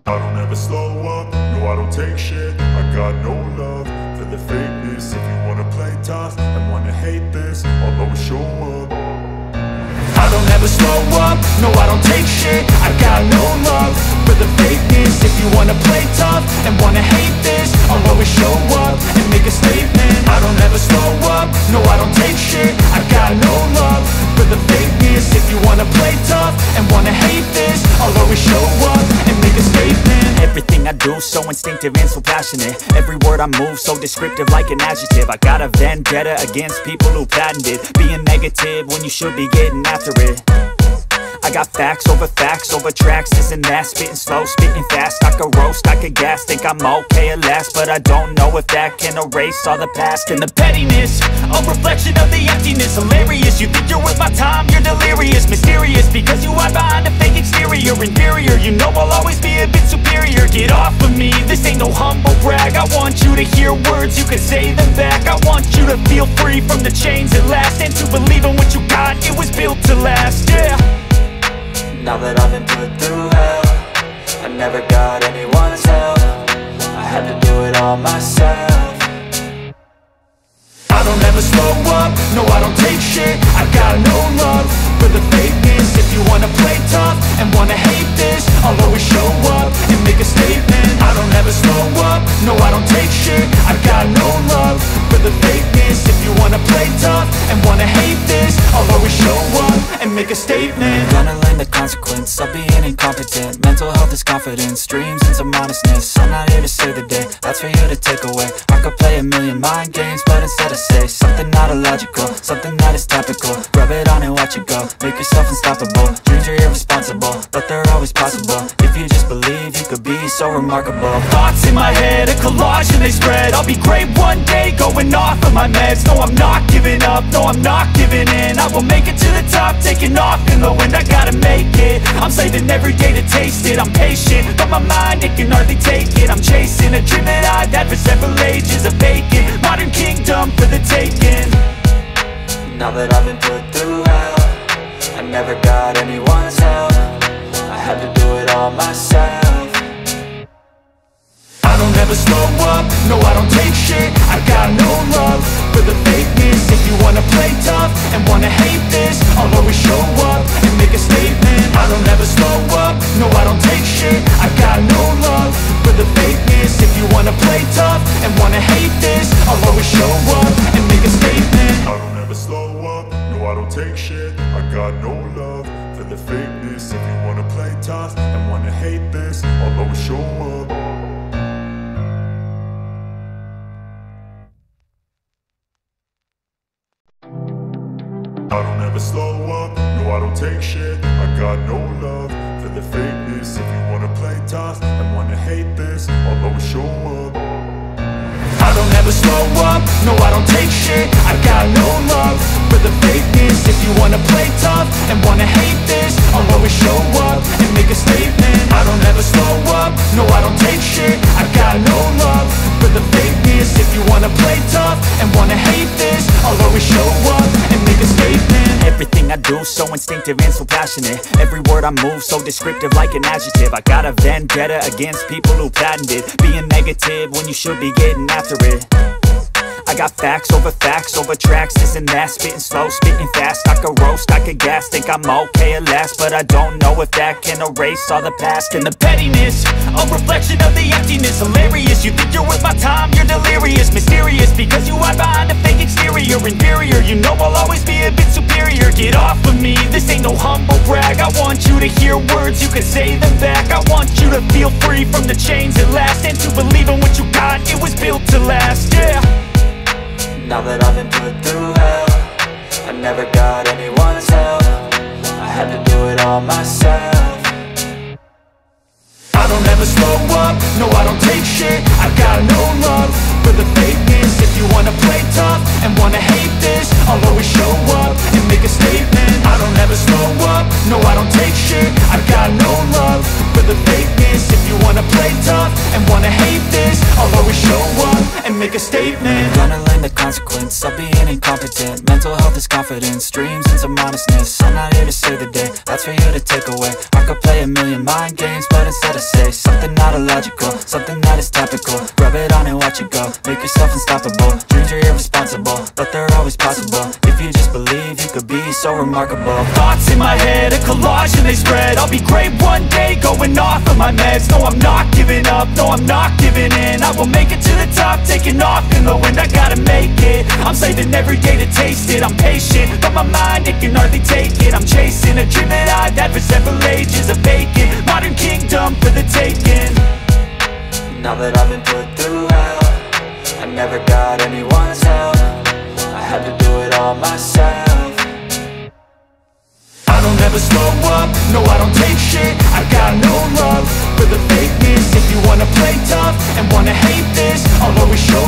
I don't ever slow up, no I don't take shit. I got no love for the fakeness. If you wanna play tough and wanna hate this, I'll always show up. I don't ever slow up, no I don't take shit. I got no love for the fakeness. If you wanna play tough and wanna hate this, I'll always show up and make a statement. I don't ever slow up, no I don't take shit. I got no love for the fakeness. If you wanna play tough and wanna hate this, I'll always show up and make a statement. Everything I do so instinctive and so passionate. Every word I move so descriptive like an adjective. I got a vendetta against people who patented being negative when you should be getting after it. I got facts over tracks, this and that. Spitting slow, spitting fast, I could roast, I could gas. Think I'm okay at last, but I don't know if that can erase all the past. And the pettiness, a reflection of the emptiness. Hilarious, you think you're worth my time, you're delirious. Mysterious, because you hide behind a fake exterior. Inferior, you know I'll always be a bit superior. Get off of me, this ain't no humble brag. I want you to hear words, you can say them back. I want you to feel free from the chains at last, and to believe in what you got, it was built to last, yeah. Now that I've been put through hell, I never got anyone's help. I had to do it all myself. I don't ever slow up, no I don't take shit. I got no love for the fakeness. If you wanna play tough and wanna hate this, I'll always show up and make a statement. I don't ever slow up, no I don't take shit. I got no love for the fakeness. If you wanna play tough and wanna hate this, I'll always show up and make a statement. Gonna learn the consequence of being incompetent. Mental health is confidence, dreams and some honestness. I'm not here to save the day, that's for you to take away. I could play a million mind games, but instead I say something not illogical, something that is topical. Rub it on and watch it go, make yourself unstoppable. Dreams are irresponsible, but they're always possible. If you just believe, you could be so remarkable. Thoughts in my head, a collage and they spread. I'll be great one day, going off of my meds. No, I'm not giving up, no, I'm not giving in. I will make it to the top, taking off in the wind. I gotta make it, I'm saving every day to taste it. I'm patient, but my mind, it can hardly take it. I'm chasing a dream that I've had for several ages. A vacant, modern kingdom for the taking. Now that I've been put through hell, I never got anyone's help. I had to do it all myself. I don't ever slow up, no I don't take shit. I got no love for the fakeness. If you wanna play tough and wanna hate this, I'll always show up and make a statement. I don't ever slow up, no I don't take shit. I got no love for the fakeness. If you wanna play tough and wanna hate this, I'll always show up and make a statement. I don't ever slow up, no I don't take shit. I got no love for the fakeness. If you wanna play tough and wanna hate this, I'll always show up. I don't ever slow up, no I don't take shit. I got no love for the fakeness. If you wanna play tough and wanna hate this, I'll always show up. I don't ever slow up, no I don't take shit. I got no love for the fakeness. If you wanna play tough and wanna hate this, I'll always show up and make a statement. I don't ever slow up, no I don't take shit. I got no love for the fakeness. If you wanna play tough and wanna hate this, I'll always show up and make a statement. Everything I do so instinctive and so passionate. Every word I move so descriptive like an adjective. I got a vendetta against people who patented being negative when you should be getting after it. I got facts over tracks, this and that. Spitting slow, spitting fast, I could roast, I could gas. Think I'm okay at last, but I don't know if that can erase all the past. And the pettiness, a reflection of the emptiness. Hilarious, you think you're worth my time, you're delirious. Mysterious, because you hide behind a fake exterior. Inferior, you know I'll always be a bit superior. Get off of me, this ain't no humble brag. I want you to hear words, you can say them back. I want you to feel free from the chains at last, and to believe in what you got, it was built to last, yeah. Now that I've been put through hell, I never got anyone's help. I had to do it all myself. I don't ever slow up, no I don't take shit. I got no love for the fakeness. If you wanna play tough and wanna hate this, I'll always show up and make a statement. I don't ever slow up, no I don't take shit. I got no love for the fakeness. If you wanna play tough and wanna hate this, I'll always show up and make a statement. Gonna learn the consequence of being incompetent. Mental health is confidence, dreams and some honestness. I'm not here to save the day, that's for you to take away. I could play a million mind games, but instead I say something not illogical, something that is topical. Rub it on and watch it go, make yourself unstoppable. Dreams are irresponsible, but they're always possible. If you just believe, you could be so remarkable. Thoughts in my head, a collage and they spread. I'll be great one day, going off of my meds. No, I'm not giving up, no, I'm not giving in. I will make it to the top, taking off in the wind. I gotta make it, I'm saving every day to taste it. I'm patient, but my mind, it can hardly take it. I'm chasing a dream that I've had for several ages. A vacant, modern kingdom for the taking. Now that I've been put through hell, I never got anyone's help. I had to do it all myself. I don't ever slow up, no I don't take shit. I got no love for the fakeness. If you wanna play tough and wanna hate this, I'll always show